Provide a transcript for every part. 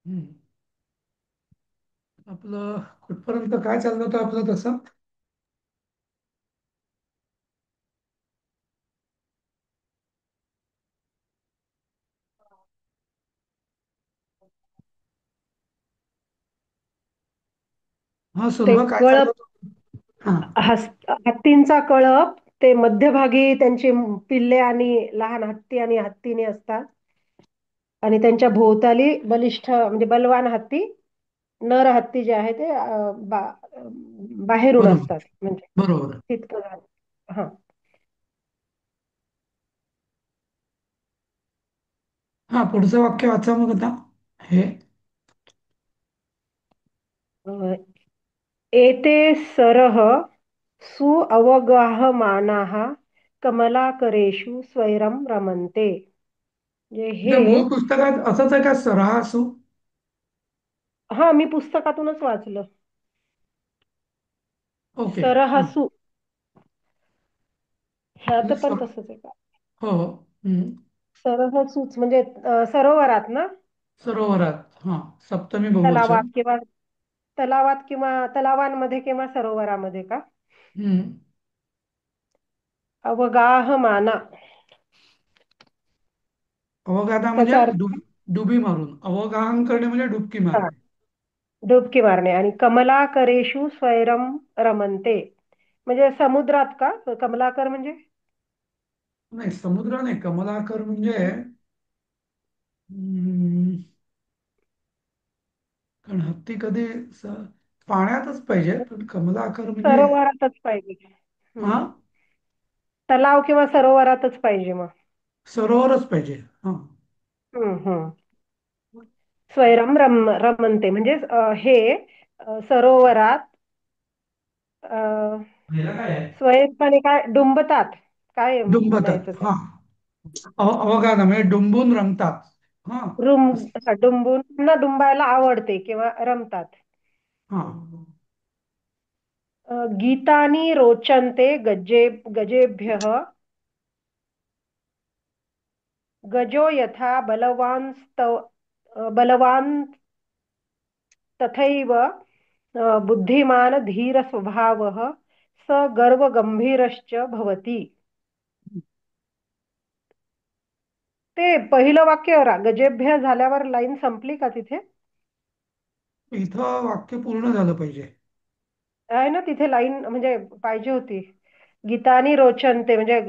हम्म. आपलं कुठपर्यंत काय चाललं होतं आपलं तसं. हा ते सुरुवात काय चाललं कळप होतं. हा. हत्तींचा कळप, ते मध्यभागी त्यांची पिल्ले आणि लहान हत्ती आणि हत्तीने असतात. आणि त्यांच्या भोवताली बलिष्ठ म्हणजे बलवान हत्ती, नर हत्ती जे आहे ते बाहेरून बरोबर असतात म्हणजे बरोबर. तितकं झालं. हा. हा पुढचं वाक्य वाचा मग आता. हे अं, एते सरः सुअवगाहमानाः कमलाकरेषु स्वैरं रमन्ते. म्हणजे तुझ्या हे, मूळ पुस्तकात असंच आहे का सरासू. हा, मी पुस्तकातूनच वाचलं. ओके. हा. सरहसू, ह्यात म्हणजे पण तसंच आहे का? हो हो. हम्म. सरहसूच म्हणजे सरोवरात ना? सरोवरात, हा. सप्तमी तलावात बहुवचन. किंवा तलावांमध्ये किंवा सरोवरामध्ये का? हम्म. अवगाहमाना, अवगाधा म्हणजे त्याचा अर्थ डुबी मारून. अवगाहन करणे म्हणजे डुबकी हा, मारणे. डुबकी मारणे. आणि कमलाकरेषु स्वैरम रमन्ते, म्हणजे समुद्रात का कमलाकर म्हणजे? नाही, समुद्र नाही. कमलाकर म्हणजे हम्म, कारण हत्ती कधी स- पाण्यातच पाहिजे, पण कमलाकर म्हणजे सरोवरातच पाहिजे. हा हम्म. तलाव किंवा सरोवरातच पाहिजे मग. सरोवरच पाहिजे. हा. हम्म. रमनते म्हणजे हे सरोवरात पहिला काय आहे. स्वयंपाने काय डुंबतात, काय म्हणायचं डुंबतात, ते? हा. अवगाध म्हणजे डुंबून रंगतात. हा. डुंबून पुन्हा डुंबायला आवडते किंवा रमतात. हा. गीतानी रोचन्ते गजेभ्यः, गजो यथा बलवान् तथैव बुद्धिमान धीर स्वभावः स गर्वगंभीरश्च भवति. ते पहिलं वाक्य गजेभ्य झाल्यावर लाईन संपली का तिथे? इथं वाक्य पूर्ण झालं पाहिजे. आहे ना तिथे लाईन, म्हणजे पाहिजे होती. गीतानी रोचनते म्हणजे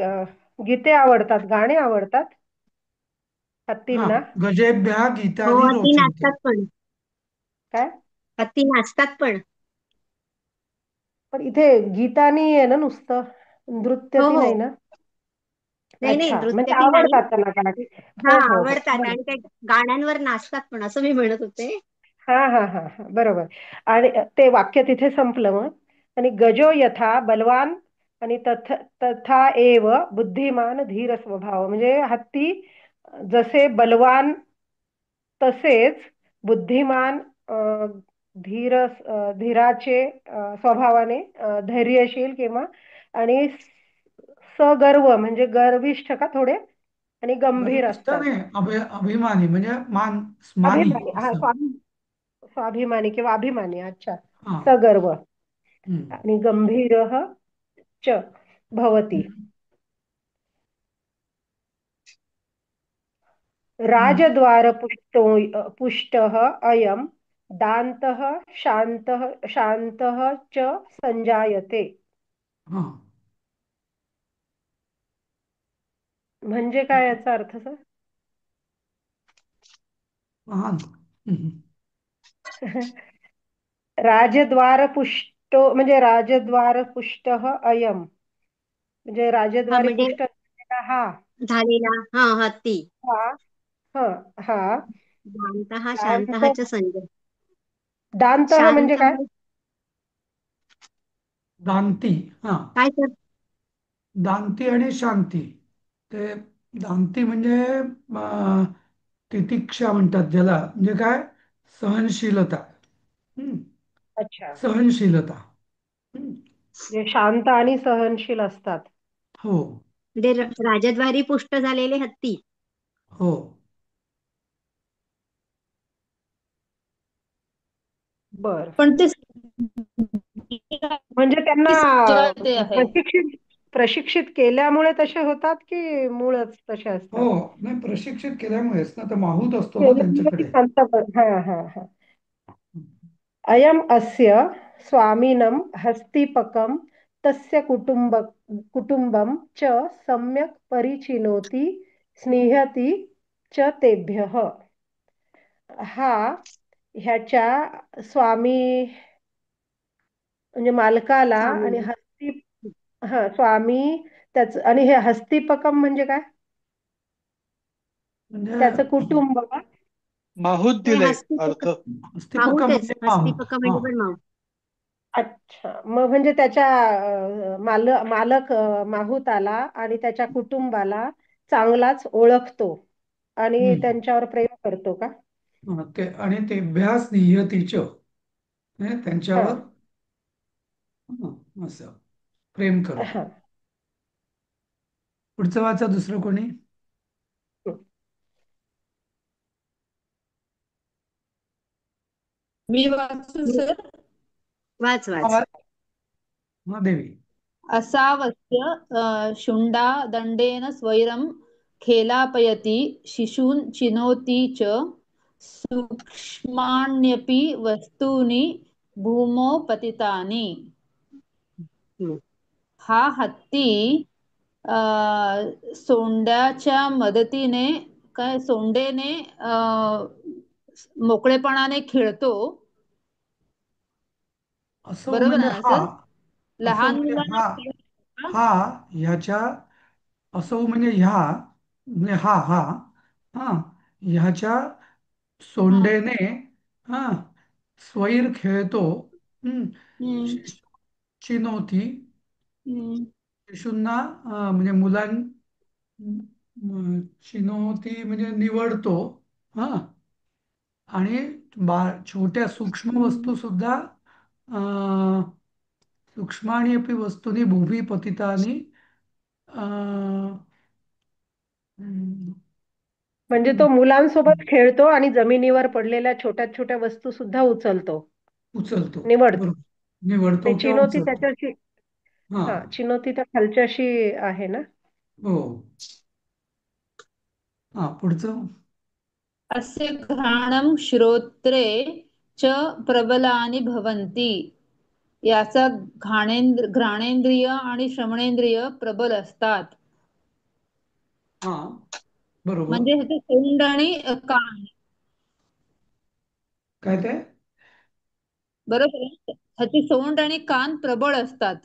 गीते आवडतात, गाणे आवडतात हा. हत्तींना. गजेभ्या हो, गीतानी हत्ती रोचन्ते. नाचतात पण. काय? हत्ती नाचतात पण. पण इथे गीतानी आहे ना नुसतं, हो नृत्यती नाही हो. ना? नाही नाही, अच्छा, म्हणजे नृत्यती नाही. आवडतात त्यांना गाणे. हा, हो हो हो, आवडतात बरोबर. आणि त्या गाण्यांवर नाचतात पण, असं मी म्हणत होते. हा, बरोबर. आणि ते वाक्य तिथे संपलं मग. आणि गजो यथा बलवान आणि तथा एव बुद्धिमान धीर स्वभाव, म्हणजे हत्ती जसे बलवान तसेच बुद्धिमान, धीराचे, स्वभावाने, धैर्यशील किंवा, आणि सगर्व म्हणजे गर्विष्ठ का थोडे, आणि गंभीर गर्विष्ठ असतात. नाही, अभिमानी म्हणजे मानी अभिमानी, हा, असं. स्वाभिमानी किंवा अभिमानी. अच्छा. हा. सगर्व हम्म. आणि गंभीर च भवती. हम्म. राजद्वार पुष्टः अयम दान्तः शान्तः च संजायते. हा. म्हणजे काय याचा अर्थ सर? महान. हम्म. राजद्वार पुष्टो म्हणजे राजद्वार पुष्टः अयम, म्हणजे हा राजद्वारी म्हणजे पुष्ट असलेला हा. झालेला, हा, हत्ती. हा. हा. हा. दांतः दांत, शांतः च संजय. दांतः म्हणजे काय? शांतः दांती. हा. काय तर? दांती आणि शांती. ते दांती म्हणजे तितिक्षा म्हणतात ज्याला, म्हणजे काय, सहनशीलता. हम्म. अच्छा, सहनशीलता. हम्म. म्हणजे शांत आणि सहनशील असतात. हो म्हणजे राजद्वारी पुष्ट झालेले हत्ती. हो. बर. पण ते म्हणजे त्यांना सगळं ते आहे. प्रशिक्षित प्रशिक्षित केल्यामुळे तसे होतात की मूळच तसे हो, असतात? नाही प्रशिक्षित केल्यामुळेच ना, तर माहूत असतो ना केल्यामुळे ती त्यांच्याकडे. शांत हा हा हा. अयम अस्य स्वामिनं हस्तिपकं तस्य कुटुंबं च सम्यक् परिचिनोति स्निह्यति च तेभ्यः. हा ह्याच्या स्वामी म्हणजे मालकाला आणि स्वामींना. हा स्वामी त्याच आणि हे हस्तिपकम म्हणजे काय? म्हणजे त्याचं कुटुंब. माहूत नाही दिलंय हस्तिपक अर्थ. हस्तिपका माहूतच म्हणजे माहूत. हस्तिपक हा. म्हणजे पण माहूत. अच्छा, मग म्हणजे त्याच्या मालक माहुताला आणि त्याच्या कुटुंबाला चांगलाच ओळखतो आणि हम्म. त्यांच्यावर प्रेम करतो का? ते आणि तेभ्यास नियतीच हा त्यांच्यावर असं प्रेम करतो. हा. पुढचं वाचा दुसरं कोणी. मी वाचू सर. वाच वाच. हा, हा, देवी. असावस्य शुण्डा दण्डेन स्वैरं खेलापयति शिशून् चिनोति च सूक्ष्माण्यपि वस्तूनि भूमौ पतितानि. हम्म. हा हत्ती सोंड्याच्या मदतीने सोंडेने मोकळेपणाने खेळतो. असं बरोबर म्हणजे ना हा, सर? असं लहान म्हणजे मुलांना हा, खेळ- हा ह्याच्या, असं म्हणजे ह्या, म्हणजे हा हा हा ह्याच्या हा. सोंडेने हा स्वैर खेळतो. हम्म. हम्म. शिशु चिनवती, हम्म. शिशूंना म्हणजे चिनवती म्हणजे निवडतो. हा. आणि छोट्या सूक्ष्म हम्म. वस्तू सुद्धा सूक्ष्माणी अपि वस्तूनी भुवि पतितानि हम्म, म्हणजे तो मुलांसोबत खेळतो आणि जमिनीवर पडलेल्या छोट्या छोट्या वस्तू सुद्धा उचलतो, उचलतो. निवडतो. बरोबर. निवडतो ते किंवा चिनोती उचलतो. त्याच्याशी, हा. हा चिनोती त्या खालच्याशी आहे ना. हो. हा, पुढचं. अस्य घ्राणं श्रोत्रे च प्रबलानि भवन्ति. याचा घ्राणेंद्रिय आणि श्रवणेंद्रिय प्रबल असतात. हा, बरोबर. म्हणजे ह्याचे तोंड आणि कान. काय ते. बरोबर आहे? ह्याची सोंड आणि कान प्रबळ असतात.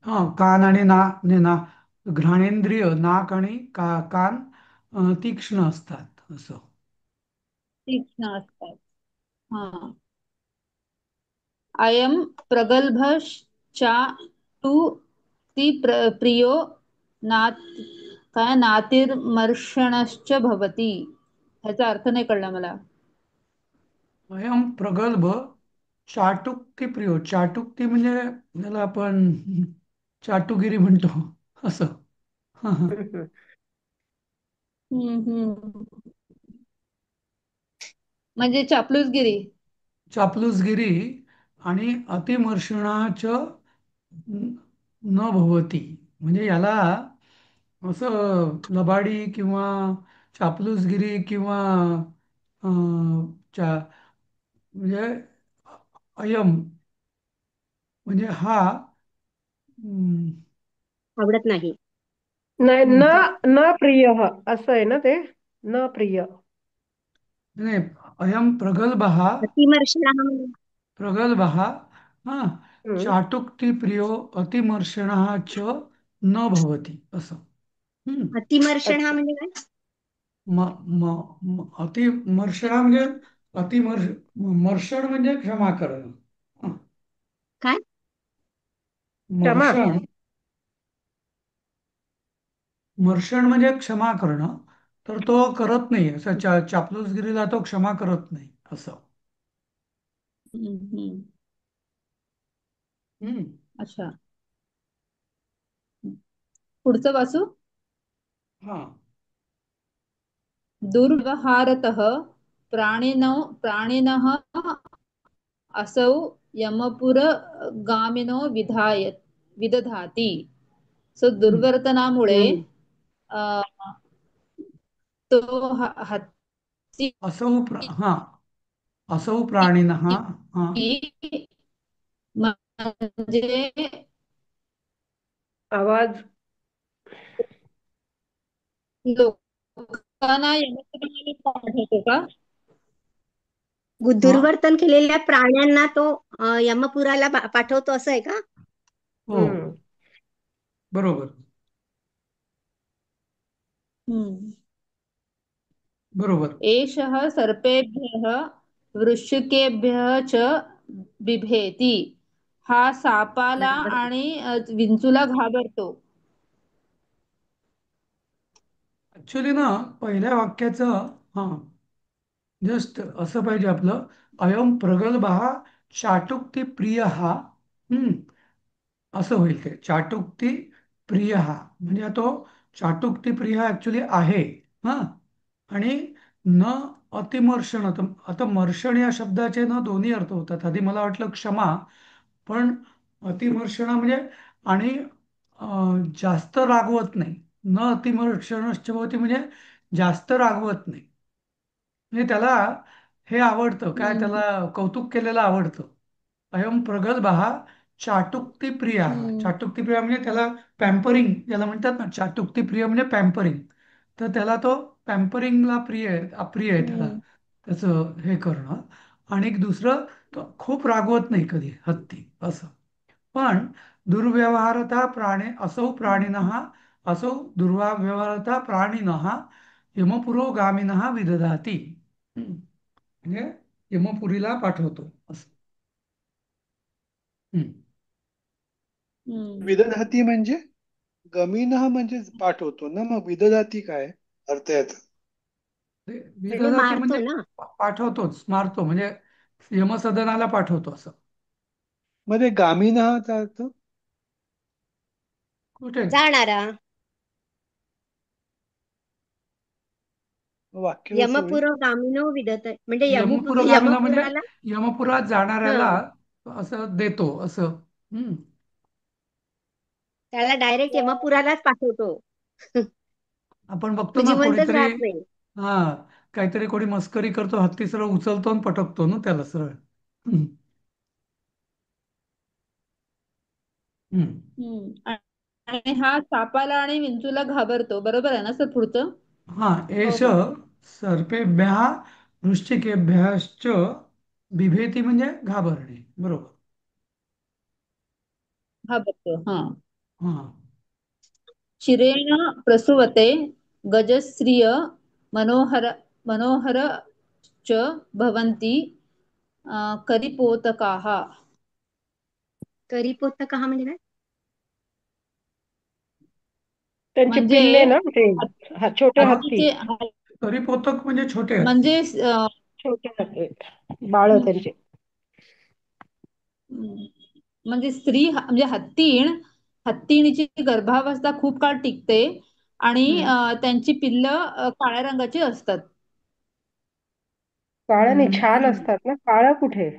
हा, कान आणि म्हणजे घ्राणेंद्रिय नाक आणि कान तीक्ष्ण असतात असं. तीक्ष्ण असतात. हा. अयं प्रगल्भश्चातु प्रियो नात काय नातिर्मर्षणश्च भवति. ह्याचा अर्थ नाही कळला मला. अयम प्रगल्भ चाटुक्ती प्रियो. चाटुक्ती म्हणजे ज्याला आपण चाटुगिरी म्हणतो असं. हा, हा. हम्म. म्हणजे चापलूसगिरी. चापलूसगिरी आणि अतिमर्षणाच न भवती, म्हणजे याला असं लबाडी किंवा चापलूसगिरी किंवा म्हणजे अयम म्हणजे हा हम्म, आवडत नाही. नाही, न कोणता न प्रिय असं आहे ना ते. न प्रिय. नाही. अयम प्रगल्भः, अतिमर्षणः म्हणजे प्रगल्भः हा हम्म. चाटुक्तिप्रियो अतिमर्षणः च न भवति असं. हम्म. अतिमर्षणः अच्छा. म्हणजे काय? अतिमर्षणा म्हणजे मर्षण म्हणजे क्षमा करणं. हं. काय? क्षमा. मर्षण मर्षण म्हणजे क्षमा करणं. तर तो करत नाही असं, चापलूसगिरीला तो क्षमा करत नाही असं. हम्म. हम्म. अच्छा. पुढचं वाचू. हा. दुर्व्यवहारतः प्राणिनः असौ यमपुर गामिनो विदधाती. सो हम्म. दुर्वर्तनामुळे हम्म. अ, तो हत्ती हा असौ प्राणिनः. हा. म्हणजे आवाज लोकांना यमपुरीमध्ये पाठवतो का? हा. दुर्वर्तन केलेल्या प्राण्यांना तो यमपुराला पाठवतो असं आहे का? हो, हम्म. बरोबर. हम्म. बरोबर. एषः सर्पेभ्यः वृश्चिकेभ्यः च बिभेति. हा सापाला आणि विंचूला घाबरतो. ऍक्च्युली ना, पहिल्या वाक्याचं हा जस्ट असं पाहिजे आपलं, अयम प्रगल्भः चाटुक्ती प्रिय हा. हम्म. असं होईल ते चाटुक्ती प्रिय हा म्हणजे तो चाटुक्ती प्रिय ऍक्च्युली आहे. हा. आणि न अतिमर्षण, आता मर्षण या शब्दाचे ना दोन्ही अर्थ होतात. आधी मला वाटलं क्षमा, पण अतिमर्षणा म्हणजे आणि जास्त रागवत नाही. न अतिमर्षणश्च भवती म्हणजे जास्त रागवत नाही. म्हणजे त्याला हे आवडतं, काय हम्म. त्याला कौतुक केलेलं आवडतं. अयम प्रगल्भः चाटुक्तिप्रिय. हम्म. चाटुक्तिप्रिय म्हणजे त्याला पॅम्परिंग ज्याला म्हणतात ना, चाटुक्तिप्रिय म्हणजे पॅम्परिंग. तर त्याला तो पॅम्परिंगला प्रिय आहे, अप्रिय आहे त्याला हम्म. त्याचं हे करणं. आणि एक दुसरं, तो खूप रागवत नाही कधी हत्ती असं. पण दुर्व्यवहारता प्राणे असौ प्राणिनः, असौ दुर्व्यवहारता प्राणिनः यमपुरोगामिनः विदधाती. म्हणजे यमपुरीला पाठवतो असं. हम्म. हम्म. विदधाती म्हणजे गमीनः म्हणजे पाठवतो ना, मग विदधाती काय अर्थ याचा? ते म्हणजे विदधाती म्हणजे मारतो ना. पाठवतोच, मारतो म्हणजे यमसदनाला पाठवतो असं. मध्ये गामीनःचा अर्थ कुठे? जाणारा. वाक्य कसं होईल? यमपुरो गामिनो विदत म्हणजे यमपुरोगामीला म्हणजे यमपुराला. यमपुरात जाणाऱ्याला हा. असं देतो असं. हम्म. त्याला डायरेक्ट यमपुरालाच पाठवतो. आपण बघतो तो ना जिवंतच कोणीतरी, राहत नाही. हा, काहीतरी कोणी मस्करी करतो, हत्ती सरळ उचलतो आणि पटकतो ना त्याला सरळ. हम्म. हम्म. हम्म. आणि हा सापाला आणि विंचूला घाबरतो. बरोबर आहे ना सर पुढचं? हा. हो एष हो. सर्पेभ्यः वृश्चिकेभ्यश्च बिभेती म्हणजे घाबरणे. बरोबर. घाबरतो. हा. हा. चिरेण प्रसूवते गजश्रिय मनोहर मनोहर च भवन्ति करिपोतकाः. करीपोतका म्हणजे काय? त्यांचे म्हणजे पिल्ले ना ते, छोटे हत्ती, हत्तीचे परिपोतक म्हणजे छोटे हत्ती. म्हणजे छोटे हत्ती, बाळ त्यांचे. म्हणजे म्हणजे हत्तीणीची गर्भावस्था खूप काळ टिकते आणि हम्म. त्यांची पिल्लं काळ्या रंगाची असतात. काळं नाही, छान हम्म. असतात ना, काळं कुठे?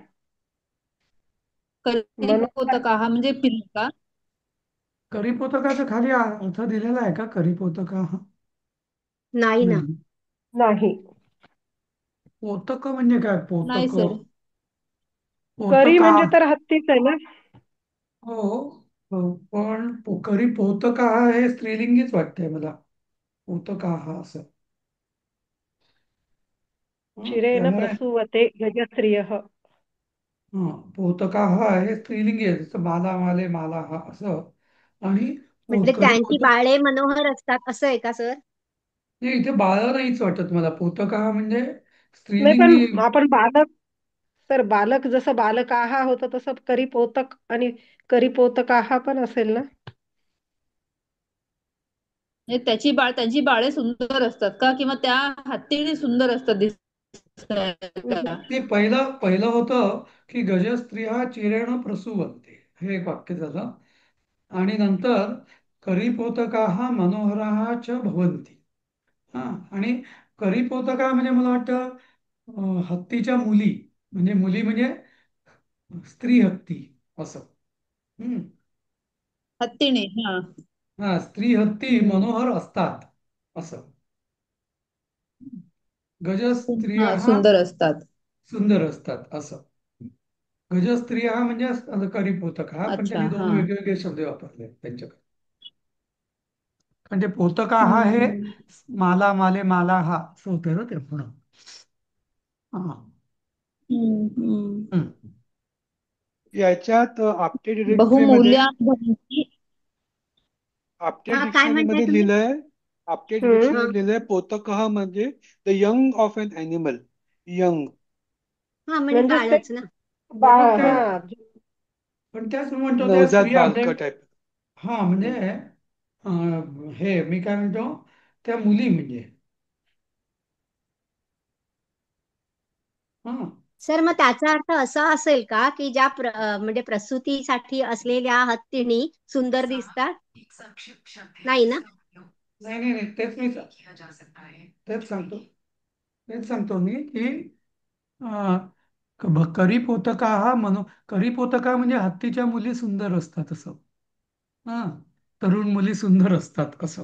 मनोहर. करिपोतका म्हणजे पिल्ल का? करीपोतकाचा खाली अर्थ दिलेला आहे का, करीपोतका हा? नाही ना. नाही. नाही. पोतक म्हणजे काय, नाही पोतक? सर. करी पोतका. म्हणजे तर हत्तीच आहे ना. हो. हो. पण करी पोतका हे स्त्रीलिंगीच वाटतंय मला. पोतका हा असं. चिरेन त्यामुळे प्रसूवते गजश्रियः. हा, पोतका हा हे स्त्रीलिंगी आहे, जसं माला, माले, माला हा असं. आणि म्हणजे करी त्यांची पोतक, बाळे मनोहर असतात असं आहे का सर? नाही इथे बाळ नाहीच वाटत मला. पोतका हा म्हणजे नाही स्त्रीलिंगी. पण आपण बालक, तर बालक जसं बालकाहा होतं तसं करीपोतक आणि करीपोतकाहा पण असेल ना. म्हणजे त्यांची बाळे सुंदर असतात का, किंवा त्या हत्तीणी सुंदर असतात दिसायला? ते पहिलं पहिलं होतं की गजस्त्रिया चिरेण प्रसूवन्ते, हे एक वाक्य झालं. आणि नंतर करीपोतकाः मनोहराः च भवन्ति. हा. आणि करीपोतका म्हणजे मला वाटतं हत्तीच्या मुली, म्हणजे मुली म्हणजे स्त्री हत्ती असं. हम्म. हत्तीने. हा. हा, स्त्री हत्ती हम्म. मनोहर असतात असं. गजस्त्रिया हा, सुंदर असतात. सुंदर असतात असं. गजस्त्रिया म्हणजे करीपोतक हा, पण अच्छा. त्यांनी हा. दोन वेगवेगळे शब्द वापरले त्यांच्याकडे. कारण ते पोतका हा हम्म. हे हम्म. माला माले माला हा असं होतं ना ते म्हणून. हा. हम्म. हम्म. याच्यात आपटे डिरेक्टरीमध्ये बहुमूल्य भवंती. आपटे हा, काय म्हणताय डिक्शनरीमध्ये तुम्ही? लिहिलंय, आपटे हम्म. हा डिक्शनरी लिहिलंय पोतकः म्हणजे the young of an animal. Young. हा, म्हणजे म्हणजेच ते बाळच ना. पण ते हा. पण त्याच मी म्हणतो त्या नवजात स्त्रिया बालक टाईप. हा म्हणजे हे मी काय म्हणतो त्या मुली म्हणजे हा. सर, मग त्याचा अर्थ असा असेल का की ज्या म्हणजे प्रसूतीसाठी असलेल्या हत्तीणी सुंदर दिसतात? नाही ना? नाही नाही नाही, तेच सांगतो तेच सांगतो मी की करीपोतका हा करीपोतका म्हणजे हत्तीच्या मुली सुंदर असतात असं. हा, तरुण मुली सुंदर असतात असं.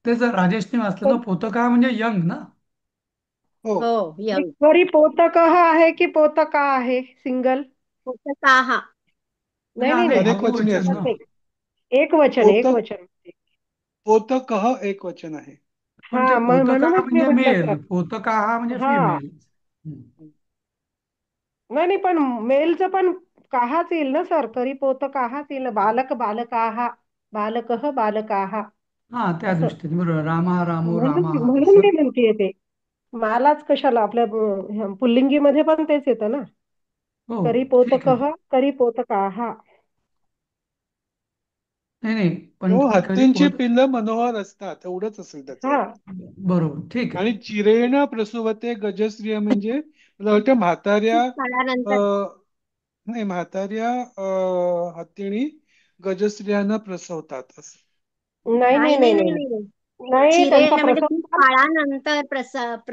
ते जर राजेशने वाचलं ना, पोतका म्हणजे यंग ना. हो. हो, आणि यंग. खरी पोतकः आहे की पोतका आहे सिंगल? का हा. म्हणजे नाही नाही नाही, अनेक वचनी बहुवचन असतं. ना. एक वचन, एक पोतक वचन. पोतकः एक वचन आहे. पण ते हा, पोतका म्हणूनच मी म्हणजे म्हटलं मेल, सर. पोतका हा म्हणजे हा, फिमेल. नाही नाही, पण मेलचं पण काहाच येईल ना सर, करी पोतकाहाच येईल ना. बालक बालकाहा, बालकः बालकाहा हा, त्या असं. दृष्टीने बरोबर. रामा रामो म्हणून रामा म्हणून असं. मी म्हणतेय ते. मालाच कशाला, आपल्या पुल्लिंगीमध्ये पण तेच येतं ना. हो, करी ठीक आहे. पोतकः करी पोतकाहा. नाही नाही, पण किंवा कधी हत्तींची पोत पिल्लं मनोहर असतात, एवढंच असेल त्याचा हा. अर्थ. बरोबर, ठीक आहे. आणि चिरेण प्रसूवते गजस्त्रिया म्हणजे मला वाटतं खूप म्हाताऱ्या काळानंतर. नाही, म्हाताऱ्या हत्तीणी गजस्त्रियांना प्रसवतात असं. नाही नाही नाही नाही नाही नाही नाही नाही. नाही नाही. नाही, त्यांचा चिरेण म्हणजे प्रसव खूप काळानंतर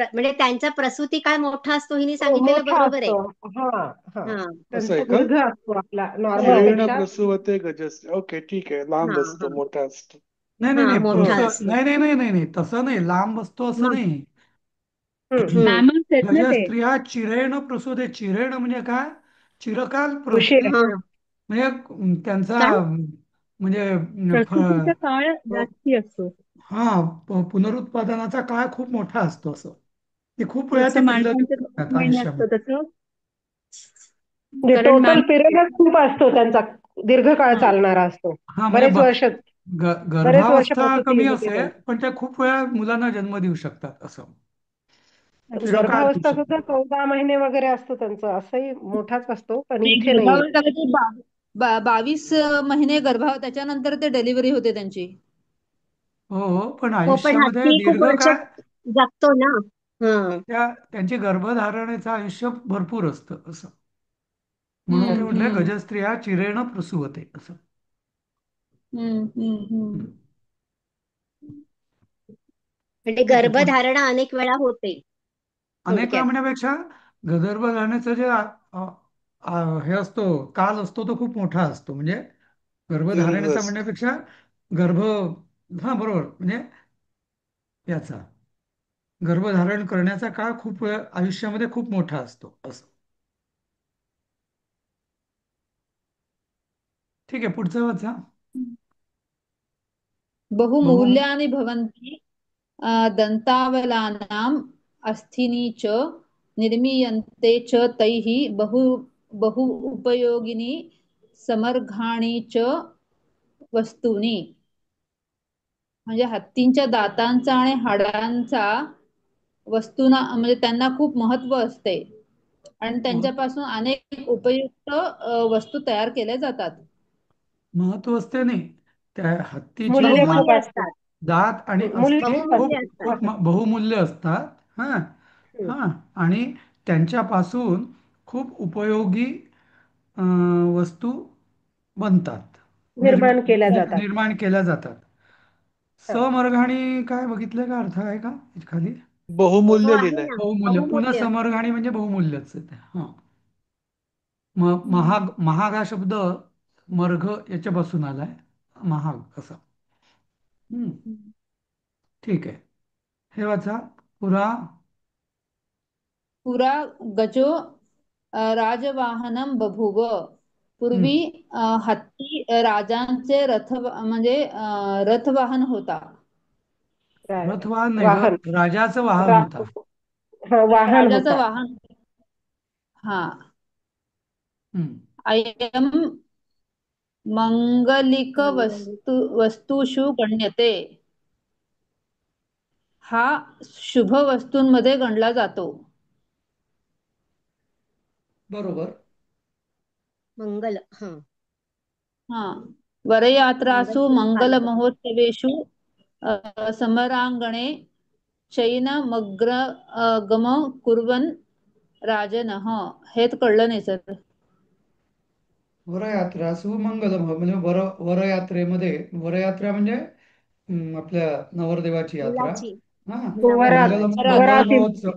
म्हणजे त्यांचा प्रसूती काळ मोठा असतो, हिने सांगितलेलं मोठा बरोबर आहे. असतो. हा. हा, हा. असं आहे त्यांचा का? दीर्घ असतो आपला नॉर्मल हो. चिरेण पेक्षा. प्रसूवते गजस्त्रिया. ओके, ठीक आहे. हा. लांब असतो, हा. मोठा असतो. नाही नाही हा, नाही, मोठा असतो. नाही नाही नाही नाही नाही, तसं नाही. लांब असतो असं मग. नाही. हम्म. मॅमल्स आहेत ना ते. गजस्त्रिया चिरेण प्रसूते. चिरेण म्हणजे काय? चिरकाल उशीर. प्रसूती, हा. म्हणजे त्यांचा काय? म्हणजे प्रकृतीचा काळ प- जास्ती असतो. हा, पुनरुत्पादनाचा काळ खूप मोठा असतो असं. ते खूप वेळा ते जसं पिल्लं माणसांचं देत 9 राहतात महिने असतं आयुष्यामध्ये. तसं. म्हणजे कारण टोटल पिरियडच खूप असतो त्यांचा, दीर्घकाळ हा चालणारा असतो. हा, म्हणजे बरेच वर्ष, बरेच वर्ष गर्भावस्था प्रसूती कमी होते असेल, त्यांची. पण त्या खूप वेळा मुलांना जन्म देऊ शकतात असं. पण चिरकाल देऊ गर्भावस्था सुद्धा शकतात. 14 महिने वगैरे असतो त्यांचा, असंही मोठाच असतो, पण आणि इथे नाहीये. गर्भावस्था किती 22 महिने त्याच्यानंतर ते डिलिव्हरी होते त्यांची. हो हो, पण हो, पण आयुष्यामध्ये हत्ती खूप वर्ष दीर्घकाळ जगतो ना. हा. त्यांची गर्भधारणेचं आयुष्य भरपूर असतं असं. म्हणून ते हम्म. म्हटलंय हम्म. गजस्त्रिया चिरेण प्रसूवते असं. हम्म. हम्म. हम्म. म्हणजे ठीक आहे. गर्भधारणा अनेक वेळा होते अनेक वेळा थोडक्यात. म्हणण्यापेक्षा गर्भधारणेचं जे हे असतो, काल असतो तो खूप मोठा असतो. म्हणजे दीर्घ गर्भधारणेचा असतो. म्हणण्यापेक्षा गर्भ हा बरोबर, म्हणजे याचा गर्भधारण करण्याचा काळ खूप आयुष्यामध्ये खूप मोठा असतो असं. ठीक आहे, पुढचं वाचा. बहु बहुमूल्यानि भवन्ति दन्तावलानाम् अस्थिनि च निर्मीयन्ते च तैः बहु उपयोगिनी समर्घाणि च वस्तूनि. म्हणजे हत्तींच्या दातांचा आणि हाडांचा वस्तूना म्हणजे त्यांना खूप महत्व असते आणि त्यांच्यापासून अनेक उपयुक्त वस्तू तयार केल्या जातात. महत्व असते नाही, त्या हत्तीचे मूल्य खूप बहुमूल्य असतं. असतात. दात आणि मूल्य अस्थी खूप बहुमूल्य खूप असतात. असतं. बहुमूल्य असतात. हा हम्म. हा, आणि त्यांच्यापासून खूप उपयोगी वस्तू बनतात, निर्माण केल्या जातात. निर्माण केल्या जातात. हा. समर्घाणी काय बघितलं का, अर्थ आहे का खाली? हो, बहुमूल्य आहे लिहिलंय. ना. बहुमूल्य, पुन्हा बहुमूल्य. समर्घाणी म्हणजे बहुमूल्यच आहे ते. हा. महाग महाग हा शब्द मर्घ याच्यापासून आलाय. महाग असा. हम्म. ठीक आहे. हे वाचा. पुरा. पुरा गजो राजवाहनम बभूव. पूर्वी हम्म. हत्ती राजांचे म्हणजे रथवाहन होता. रथवाहन नाही ग, वाहन. राजाचं वाहन रा- होता. हा, वाहन राजाचं होता. वाहन. हा. हम्म. अयम मंगलिक मंगल वस्तुषु गण्यते. हा शुभ वस्तूंमध्ये गणला जातो. बरोबर. मंगल हा हा. वरयात्रासु मंगलपूर्ण मंगल कालवड. महोत्सवेषु समरांगणे शयनमग्रगम कुर्वन् राजनः. हे तर कळलं नाही सर. वरयात्रा सुमंगल म्हणजे वरयात्रेमध्ये, वरयात्रा म्हणजे आपल्या नवरदेवाची यात्रा. मुलाची हा. वरात. मंगल नवरदेवाची यात्रा. मंगल वराती. महोत्सव.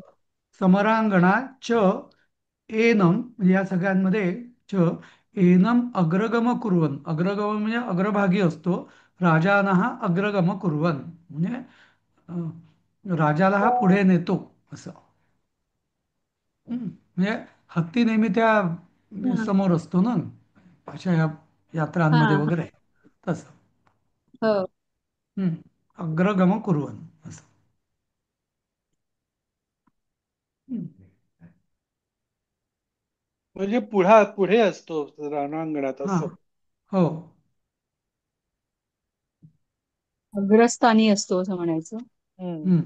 समरांगणा च एनम म्हणजे या सगळ्यांमध्ये च एनम अग्रगम कुर्वन. अग्रगम म्हणजे अग्रभागी असतो. राजाना हा अग्रगम कुर्वन म्हणजे राजाला हा पुढे नेतो असं. म्हणजे हत्ती नेहमी त्या हा समोर असतो ना अशा या हा यात्रांमध्ये हा. वगैरे तसं. हो. हम्म. अग्रगम कुर्वन असं. हम्म. म्हणजे पुढे असतो रणांगणात हा. असं. हो. अग्रस्थानी असतो असं म्हणायचं. हम्म. हम्म.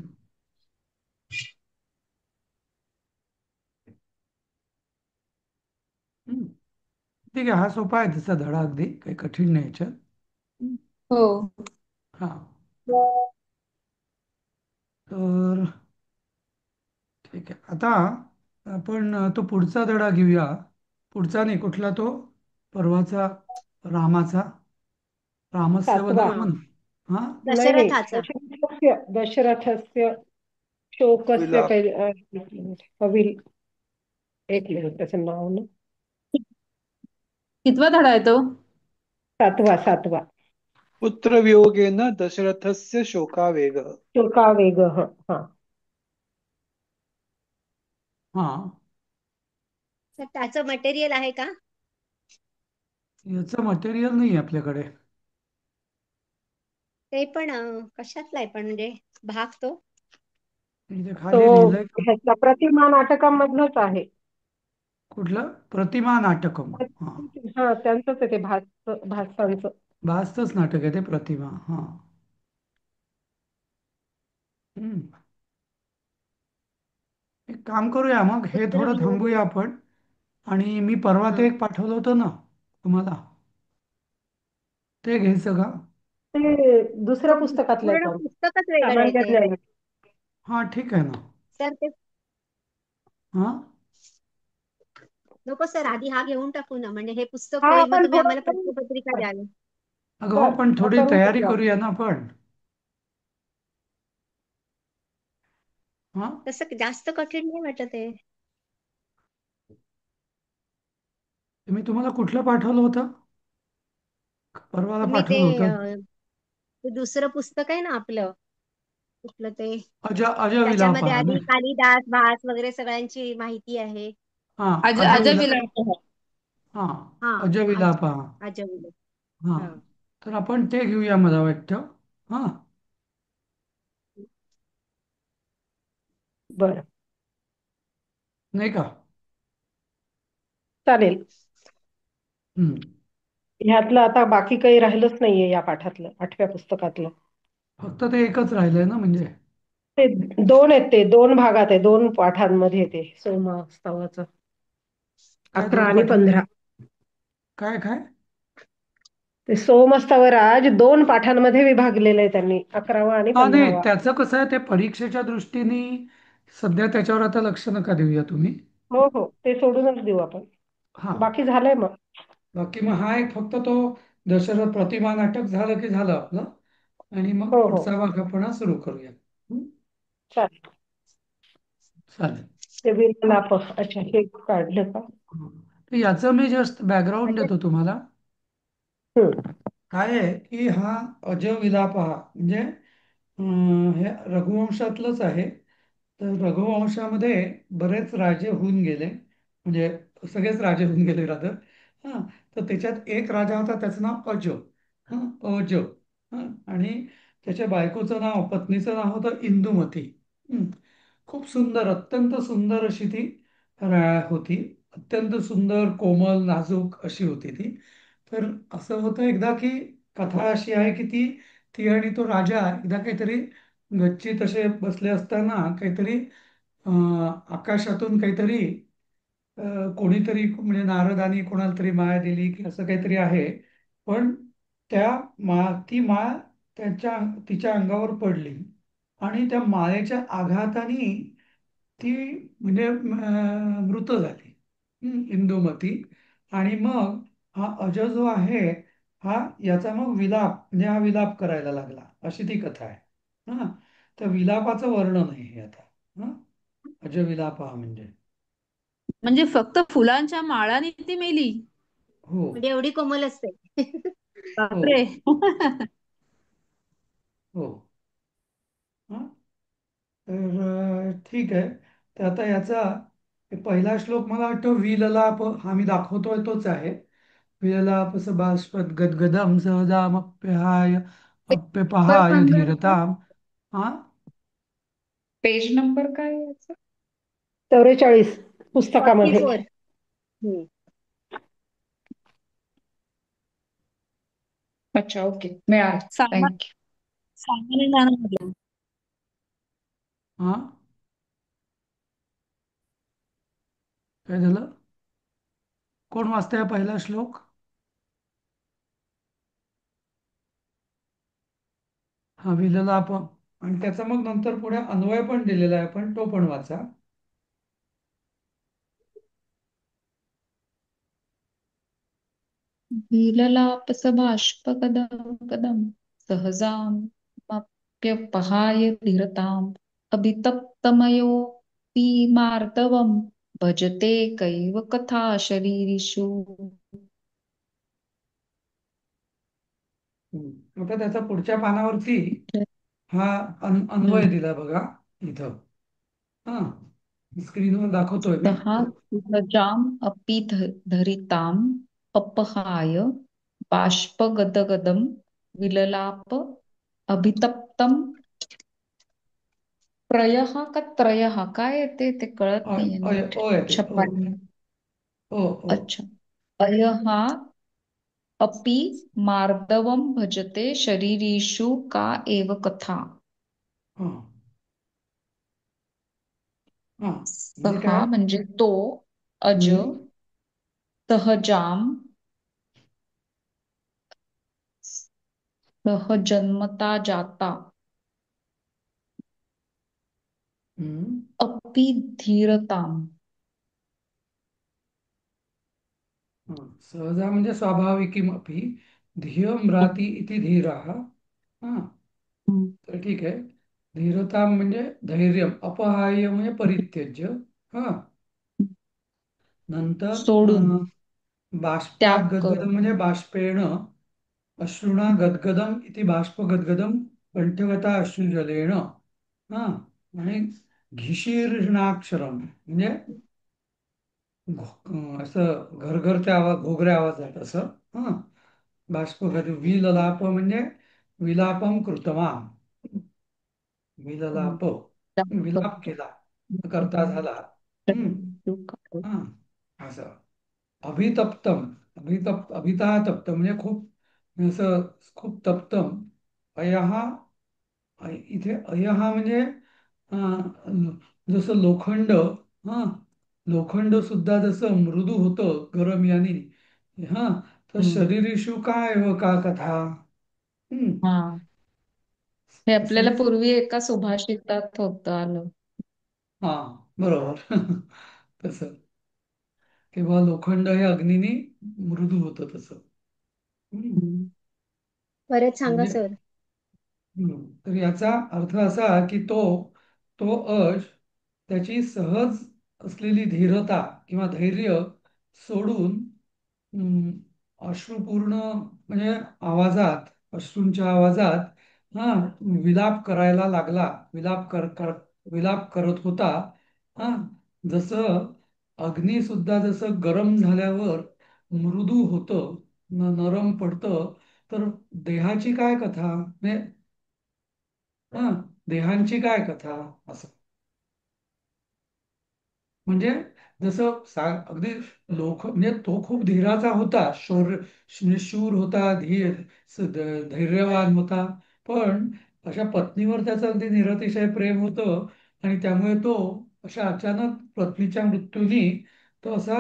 हम्म. ठीक आहे. हा सोपा आहे तसा धडा, अगदी काही कठीण नाही याच्यात. हम्म. हो. हा. तर ठीक आहे. आता आपण तो पुढचा धडा घेऊया. पुढचा नाही, कुठला तो? परवाचा, रामाचा. रामस्य सातवा. हा वधम. हा. नाही नाही, दशरथाचा. दशरथस्य शोकस्य विलाप. एक मिनिट. कवी. एक मिनिट, त्याचं नाव ना. कितवा धडा आहे तो? सातवा. सातवा. पुत्रवियोगेन दशरथस्य शोकावेगः. शोकावेग. हा. हा. तर त्याचं मटेरियल आहे का? याचं मटेरियल नाही आहे आपल्याकडे. ते पण कशातला आहे पण म्हणजे भाग तो? इथे तो खाली लिहिलंय का? ह्याच्या प्रतिमा नाटकामधलंच आहे. कुठलं? प्रतिमा नाटकम. हा. हा, त्यांचंच आहे ते, भासांचं. भासतंच नाटक आहे ते, प्रतिमा. हा. हम्म. एक काम करूया मग, हे पुत्र थोडं वियोग. थांबूया आपण. आणि मी परवा हा ते एक पाठवलं होतं ना तुम्हाला, ते घ्यायचं का? ते दुसऱ्या तो पुस्तकातलं आहे पूर्ण पण. पुस्तकच वेगळं आहे सामान्य ते. ज्ञान. हा, ठीक आहे ना. तर ते हा. नको सर, आधी हा घेऊन टाकू ना, म्हणजे हे पुस्तक हा, होईल, मग आपण तुम्ही थोडं आम्हाला करून प्रश्नपत्रिका द्याल. अगं हो, बर, पण थोडी करून तयारी घेऊया. करूया ना आपण. हा. तसं जास्त कठीण नाही वाटत आहे. मी तुम्हाला कुठलं पाठवलं होतं? परवाला तुम्ही ते पाठवलं होतं. ते दुसरं पुस्तक आहे ना आपलं, कुठलं ते, अजविलापा त्याच्यामध्ये आधी नाही. कालिदास, भास वगैरे सगळ्यांची माहिती आहे. हा. अजय अजविला. विलास. हा. हा. अजविलापा. अजय. हा. हा. तर आपण ते घेऊया मला वाटतं. हा. बरं, नाही का? चालेल. हम्म. ह्यातलं आता बाकी काही राहिलंच नाहीये या पाठातलं, 8व्या पुस्तकातलं. फक्त ते एकच राहिलंय ना म्हणजे. ते दोन आहेत, ते दोन भागात आहे, दोन पाठांमध्ये ते सोमस्तवाचं. काय 11 दोन आणि पाठां? 15. काय काय? ते सोमस्तव राज दोन पाठांमध्ये विभागलेलं आहे त्यांनी, 11वा आणि हा, नाही 15वा. त्याचं कसं आहे, ते परीक्षेच्या दृष्टीने सध्या त्याच्यावर आता लक्ष नका देऊया तुम्ही. हो हो, ते सोडूनच देऊ आपण. हा. बाकी झालंय मग. बाकी मग हा एक फक्त तो दशरथ प्रतिमा नाटक झालं की झालं आपलं. आणि मग हो हो, पुढचा भाग आपण सुरू करूया. चालेल. चालेल. ते विरलाप. अच्छा, हे काढलं का? हा. तर याचं मी जस्ट बॅकग्राऊंड म्हणजे देतो तुम्हाला. हम्म. काय आहे की हा अजविलाप हा म्हणजे हे रघुवंशातलंच आहे. तर रघुवंशामध्ये बरेच राजे होऊन गेले, म्हणजे सगळेच राजे होऊन गेले रादर. हां. तर त्याच्यात एक राजा होता, त्याचं नाव अज. अज. आणि त्याच्या बायकोचं नाव, पत्नीचं नाव होतं इंदुमती. हं. खूप सुंदर, अत्यंत सुंदर अशी ती होती. अत्यंत सुंदर, कोमल, नाजूक अशी होती ती. तर असं होतं एकदा की, कथा अशी आहे की ती ती आणि तो राजा एकदा काहीतरी गच्चीत असे बसले असताना काहीतरी आकाशातून काहीतरी कोणीतरी म्हणजे नारदानी कोणाला तरी माया दिली की असं काहीतरी आहे. पण त्या ती माळ त्याच्या तिच्या अंगावर पडली आणि त्या माळेच्या आघाताने ती म्हणजे मृत झाली. इंदुमती. आणि मग हा अज जो आहे, हा याचा मग विलाप, म्हणजे हा विलाप करायला लागला, अशी ती कथा आहे. हा. तर विलापाचं वर्णन आहे हे आता. हा. अज विलाप हा म्हणजे. म्हणजे फक्त फुलांच्या माळाने ती मेली? हो. म्हणजे एवढी कोमल असते. हो. बापरे. हो. हा. तर ठीक आहे. तर आता याचा पहिला श्लोक मला वाटतं विललाप हा मी दाखवतोय तोच आहे. विललाप बाष्पद गदगदम सहजामप्यहाय पर अप्यपहाय सांगा आता. धीरताम. हा. पेज नंबर काय आहे याचा? 44 फॉर्टी पुस्तकामध्ये. फोर. अच्छा, ओके, मिळालं. सामा थँक्यू. सामान्य ज्ञानामधलं. हा. काय झालं? कोण वाचतंय पहिला श्लोक? हा विललाप, आणि त्याचा मग नंतर पुढे अन्वय पण दिलेला आहे, पण तो पण वाचा. विललापसभाष्पकदं कदं सहजामप्यपहाय धीरताम् अभितप्तमयोऽपि मार्दवम् भजते कैव कथा शरीरिषु. आता त्याचा पुढच्या पानावरती हा अन्वय दिला बघा इथं. हा. स्क्रीनवर दाखवतोय मी सहा तो. सहजाम् अपि धरिताम् अपहाय बाष्पगदगदम् विललाप अभितप्तम प्रयः का त्रयः काय येते ते कळत नाहीये नीट ओ येते. ओ. छपाई. ओ. ओ. अच्छा. अयः अपि मार्दवम भजते शरीरीषु का एव कथा. हा. हा. म्हणजे काय? सहा म्हणजे तो, अज, हम्म. सहजाम, सहजन्मता जाता, हम्म. अपि धीरताम. हा. सहजा म्हणजे स्वाभाविकीमपि धियम्राती इति धीराः. हा. तर ठीक आहे. धीरता म्हणजे धैर्य, अपहाय्य म्हणजे परित्यज्य. हा. नंतर सोडून बाष्पात त्याग गद्गदम करून. म्हणजे बाष्पेण, अश्रुणा गद्गदम इति बाष्प गद्गदम कंठगता अश्रुजलेन. हा. आणि घिशीर्षणाक्षरम म्हणजे असं घरघरच्या आवाज, घोगऱ्या आवाज आहेत असं. हा. बाष्पगत विललाप म्हणजे विलापम कृतवा, विललाप, त्याग विलाप केला, करता झाला. हम्म. करून. हा. असं. अभितप्तम, अभिता तप्त म्हणजे खूप असं खूप तप्तम. अयहा, इथे अयहा म्हणजे जसं लोखंड. हा. लोखंड सुद्धा जसं मृदू होतं गरम याने. हा. तर हम्म. शरीरीषु काय व का कथा. हम्म. हा, हे आपल्याला समज. पूर्वी एका सुभाषितात होतं आलं. हा. बरोबर. तसं किंवा लोखंड हे अग्नीने मृदू होतं तसं. हम्म. हम्म. परत सांगा म्हणजे सर. तर याचा अर्थ असा की तो तो अश त्याची सहज असलेली धीरता किंवा धैर्य सोडून हम्म, अश्रुपूर्ण म्हणजे आवाजात, अश्रूंच्या आवाजात हा विलाप करायला लागला. विलाप करत होता. हा जसं अग्नी सुद्धा जसं गरम झाल्यावर मृदू होतं, नरम पडतं, तर देहाची काय कथा म्हणजे हा देहांची काय कथा असं. म्हणजे जसं अगदी म्हणजे तो खूप धीराचा होता, म्हणजे शूर होता, धैर्यवान होता. पण अशा पत्नीवर त्याचं अगदी निरतिशय प्रेम होतं आणि त्यामुळे तो अशा अचानक पत्नीच्या मृत्यूनी तो असा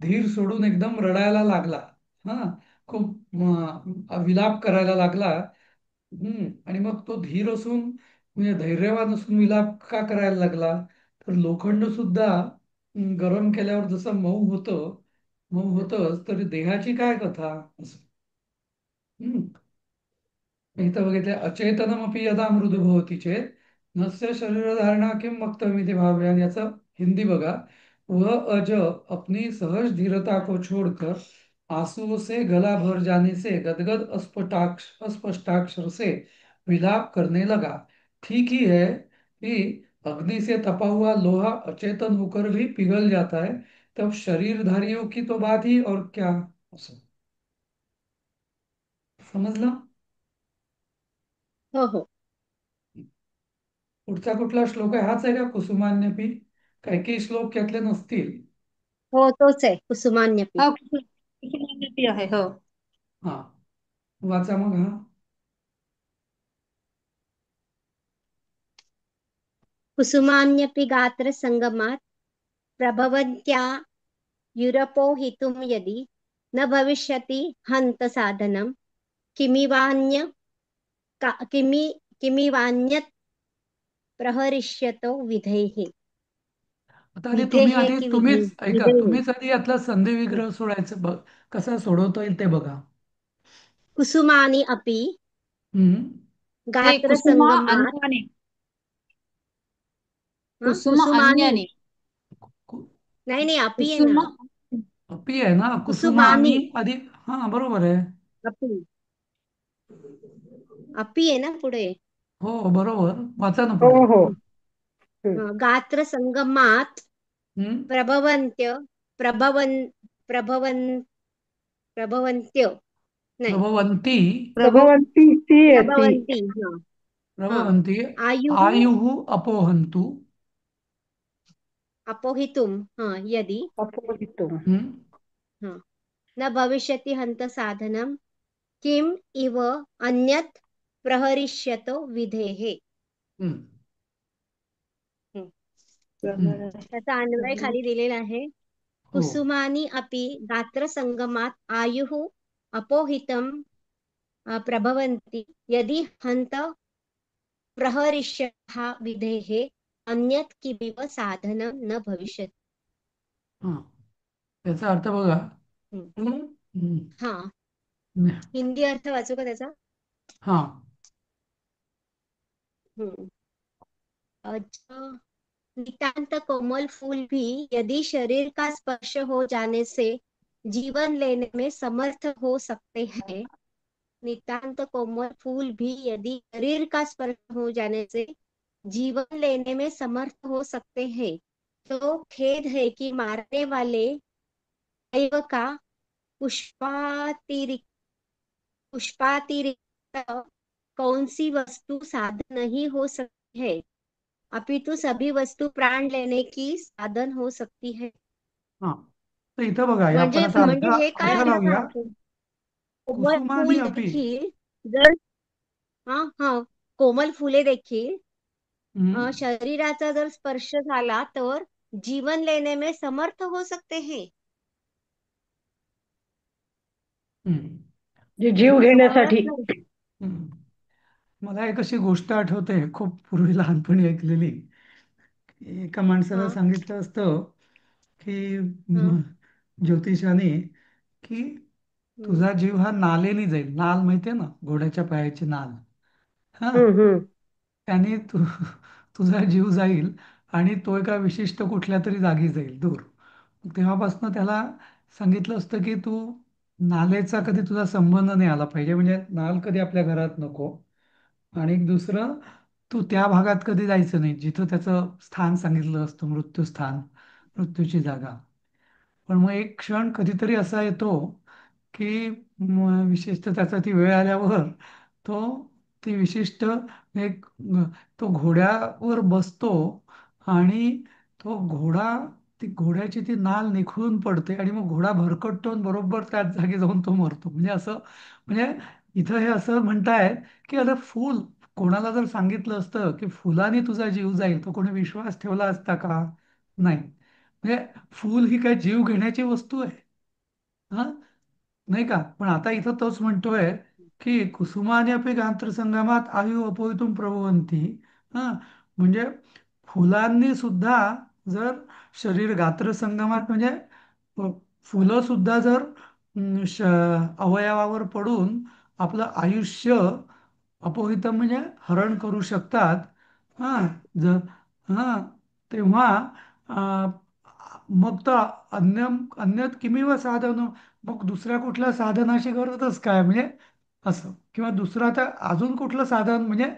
धीर सोडून एकदम रडायला लागला. हा खूप विलाप करायला लागला. आणि मग तो धीर असून म्हणजे धैर्यवान असून विलाप का करायला लागला, तर लोखंड सुद्धा गरम केल्यावर जसं मऊ होतंच, तर देहाची काय कथा असं. हम्म. इथं बघितलं अचेतनमपि यदा मृदु भवति चेत नस्य शरीरधारणा किम वक्तव्यमिति भावयान, याचं हिंदी बघा. वह अज अपनी सहज धीरता को छोड़कर आंसुओं से गला भर जाने से गदगद अस्पष्टाक्षर से विलाप करने लगा। ठीक ही है कि अग्नि से तपा हुआ लोहा अचेतन होकर भी पिघल जाता है, तब शरीरधारियों की तो बात ही और क्या। असं समजलं? हो हो पुढचा कुठला श्लोक आहे? हाच आहे का कुसुमान्यपी? काही काही श्लोक यातले नसतील. हो, तोच आहे कुसुमान्यपी. हा कुसुमान्यपी आहे हो. हा वाचा मग हा. कुसुमान्यपि गात्र संगमात प्रभवन्त्या युरपोहितुं यदि न भविष्यति हन्त साधनं किमिवान्य किमि किमिवान्यत् प्रहरिष्यतो विधेः। आता आधी तुम्ही विधेः आधी की विधेः तुम्हीच ऐका, विधेः तुम्हीच आधी यातला संधी विग्रह सोडायचं बघ, कसा सोडवता येईल ते बघा. कुसुमानि अपि हम्म. हे गात्र कुसुमा संगमात अन्याने, कुसुम कुसुमानी, अन्याने, कु- नाही नाही अपि आहे कुसुम ना, अपी आहे ना, कुसुमानी कुसुमानी आधी. हा बरोबर आहे. अपि, अपि आहे ना पुढे. हो बरोबर, वाचा ना हो पुढे. हो. हम्म. गात्र संगमात हम्म. प्रभवन्त्य प्रभवन प्रभवन प्रभवन्त्य नाही प्रभवंती. प्रभू. प्रभवंती ती आहे ती. प्रभवन्ती हा हा प्रभवंती आयुः आयुः अपोहंतु. अपोहितुं हा यदि अपोहितुम. हम्म. हा न भविष्यति हन्त साधनं किम इव अन्यत् प्रहरिष्यतो विधेः। हम्म. हम्म. हम्म. त्याचा अन्वय खाली दिलेला आहे. हो. कुसुमानि अपि गात्र संगमात आयुः अपोहितं प्रभवन्ति यदि हन्त प्रहरिष्यः विधेः अन्यत् किमिव साधनं न भविष्यति। हा याचा अर्थ बघा. हम्म. हम्म. हा हिंदी अर्थ वाचू का त्याचा? हा. हम्म. अच्छा, नितांत कोमल फूल भी यदि शरीर का स्पर्श हो जाने से जीवन लेने में समर्थ हो सकते हैं। नितांत कोमल फूल भी यदि शरीर का स्पर्श हो जाने से जीवन लेने में समर्थ हो सकते हैं, तो खेद है कि मारने वाले दैव का पुष्पातिरिक्त पुष्पातिरिक्त कौन सी वस्तु साधन नहीं हो सकती है, अपितु सभी वस्तु प्राण लेने की साधन हो सकती है। हा तर इथं बघा, या आपण म्हणजे आता अर्थ म्हणजे हे काय अर्थ आहे लावूया. ना, कोमल कुसुमानी फूल अपी. देखील जर हा हा कोमल फुले देखील हम्म. शरीराचा जर स्पर्श झाला तर जीवन लेने में समर्थ हो सकते हैं। हम्म. जे जीव कळत घेण्यासाठी. नाही. हम्म. मला एक अशी गोष्ट आठवते, खूप पूर्वी लहानपणी ऐकलेली. एका माणसाला हा सांगितलं असतं की हा ज्योतिषाने की हम्म, तुझा जीव हा नालेनी जाईल. नाल माहितीये ना, घोड्याच्या पायाची नाल. हा हम्म. त्याने तुझा जीव जाईल आणि तो एका विशिष्ट कुठल्या तरी जागी जाईल दूर. तेव्हापासून त्याला सांगितलं असतं की तू नालेचा कधी तुझा संबंध नाही आला पाहिजे, म्हणजे नाल कधी आपल्या घरात नको. आणि एक दुसरं, तू त्या भागात कधी जायचं नाही जिथं त्याचं स्थान सांगितलं असतं, मृत्यूस्थान, मृत्यूची जागा. पण मग एक क्षण कधीतरी असा येतो की विशेषतः त्याचा ती वेळ आल्यावर तो ती विशिष्ट एक तो घोड्यावर बसतो आणि तो घोडा, ती घोड्याची ती नाल निखळून पडते आणि मग घोडा भरकटतो आणि बरोबर त्याच जागी जाऊन तो मरतो. म्हणजे असं, म्हणजे इथं हे असं म्हणतायत की आता फूल, कोणाला जर सांगितलं असतं की फुलाने तुझा जीव जाईल, तर कोणी विश्वास ठेवला असता का? नाही. म्हणजे फूल ही काय जीव घेण्याची वस्तू आहे? हा, नाही का? पण आता इथं तोच म्हणतोय की कुसुमाने अपि गात्रसंगमात आयु अपोहितुम प्रभवंती. हा, म्हणजे फुलांनी सुद्धा जर शरीर गात्रसंगमात, म्हणजे फुलं सुद्धा जर अवयवावर पडून आपलं आयुष्य अपहृत म्हणजे हरण करू शकतात. हा, ज हा, तेव्हा अं, मग तर अन्यत किमीव साधन, मग दुसऱ्या कुठल्या साधनाची गरजच काय? म्हणजे असं, किंवा दुसरं आता अजून कुठलं साधन, म्हणजे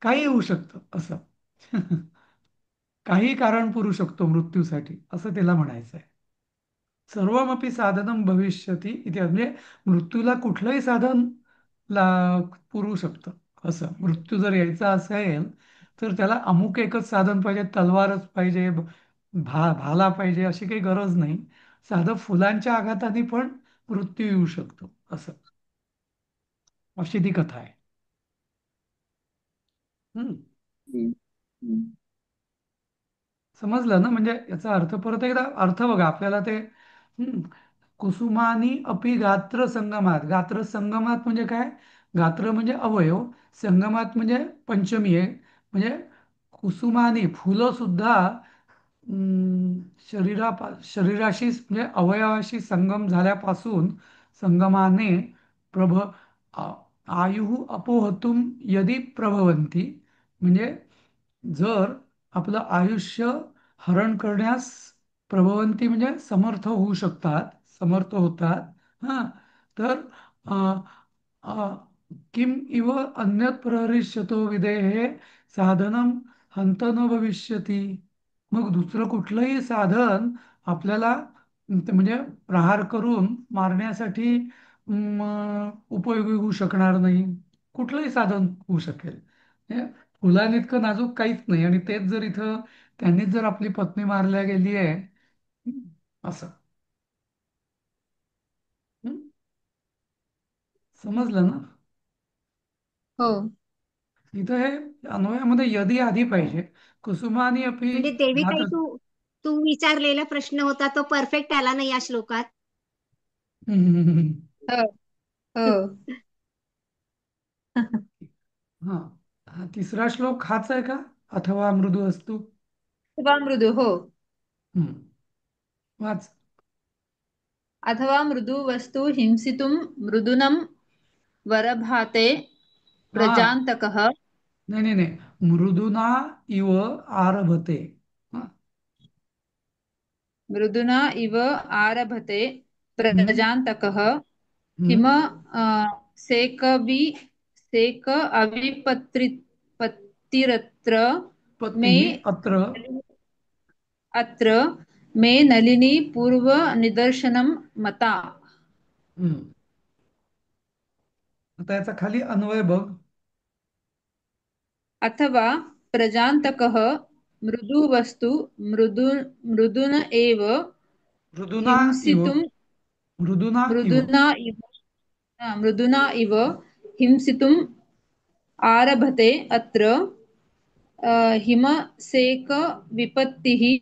काही होऊ शकतं असं. काही कारण पुरू शकतो मृत्यूसाठी, असं त्याला म्हणायचं आहे. सर्वमपि साधनं भविष्यती इथे, म्हणजे मृत्यूला कुठलंही साधन ला पुरू शकतं. असं, मृत्यू जर यायचा असेल तर त्याला अमुक एकच साधन पाहिजे, तलवारच पाहिजे, भाला पाहिजे, अशी काही गरज नाही. साधं फुलांच्या आघाताने पण मृत्यू येऊ शकतो, असं, अशी ती कथा आहे. हम्म. हम्म. हम्म. समजलं ना? म्हणजे याचा अर्थ परत एकदा अर्थ बघा आपल्याला ते. कुसुमानी अपि गात्र संगमात, गात्र संगमात म्हणजे काय? गात्र म्हणजे अवयव, संगमात म्हणजे पंचमी आहे. म्हणजे कुसुमानी फुलं सुद्धा शरीराशी म्हणजे अवयवाशी संगम झाल्यापासून, संगमाने प्रभ आ- आयुः अपोहतुम यदि प्रभवंती, म्हणजे जर आपलं आयुष्य हरण करण्यास प्रभवंती म्हणजे समर्थ होऊ शकतात, समर्थ होतात. हा, तर अ, अ, किम इव अन्यत प्रहरिष्यतो विदेहे साधनम हंत न भविष्यती. मग दुसरं कुठलंही साधन आपल्याला म्हणजे प्रहार करून मारण्यासाठी उपयोगी होऊ शकणार नाही. कुठलंही साधन होऊ शकेल, हे फुलांइतकं नाजूक काहीच नाही. आणि तेच जर इथं त्यांनीच जर आपली पत्नी मारल्या गेली आहे, असं. हं? समजलं ना? हो. इथं हे अन्वयामध्ये यदी आधी पाहिजे. कुसुमानी अपि म्हणजे देवी घात. ताई, तू तू विचारलेला प्रश्न होता तो परफेक्ट आला नाही या श्लोकात. हो. हो. हा, हा तिसरा श्लोक हाच आहे का? अथवा मृदू असतु. अथवा मृदु, हो. हम्म, वाच. अथवा मृदु वस्तु हिंसितुं मृदुनं वरभाते हा, प्रजान्तकः. नाही नाही नाही, मृदुना इव आरभते. हा, मृदुना इव आरभते हम्म, प्रजान्तकः। हिम हम्म. सेक अविपत्तिरत्र पत्ती मे अत्र. अत्र मे नलिनी पूर्व निदर्शनं मता। हम्म. आता याचा खाली अन्वय बघ. अथवा प्रजान्तकः मृदुवस्तु मृदुन एव मृदुना इव, हिंसितुं मृदुना इव. मृदुना इव मृदुना इव हिंसितुम् आरभते अत्र हिमसेकविपत्तिः